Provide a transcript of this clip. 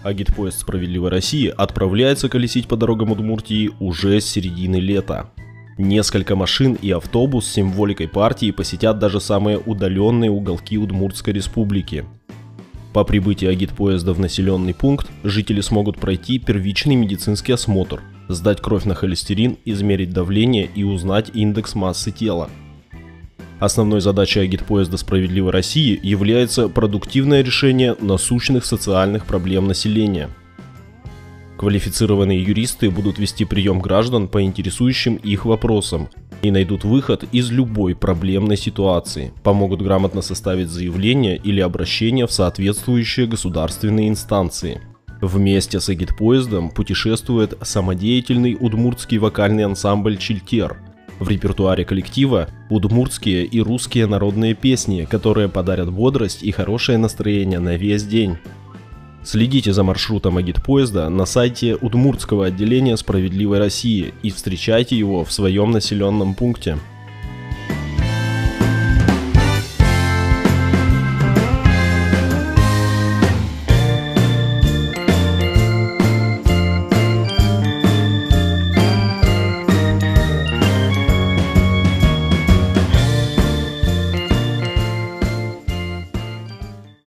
Агитпоезд «Справедливой России» отправляется колесить по дорогам Удмуртии уже с середины лета. Несколько машин и автобус с символикой партии посетят даже самые удаленные уголки Удмуртской республики. По прибытии агитпоезда в населенный пункт жители смогут пройти первичный медицинский осмотр, сдать кровь на холестерин, измерить давление и узнать индекс массы тела. Основной задачей агитпоезда «Справедливой России» является продуктивное решение насущных социальных проблем населения. Квалифицированные юристы будут вести прием граждан по интересующим их вопросам и найдут выход из любой проблемной ситуации, помогут грамотно составить заявление или обращение в соответствующие государственные инстанции. Вместе с агитпоездом путешествует самодеятельный удмуртский вокальный ансамбль «Чильтер». В репертуаре коллектива удмуртские и русские народные песни, которые подарят бодрость и хорошее настроение на весь день. Следите за маршрутом агитпоезда на сайте Удмуртского отделения «Справедливой России» и встречайте его в своем населенном пункте.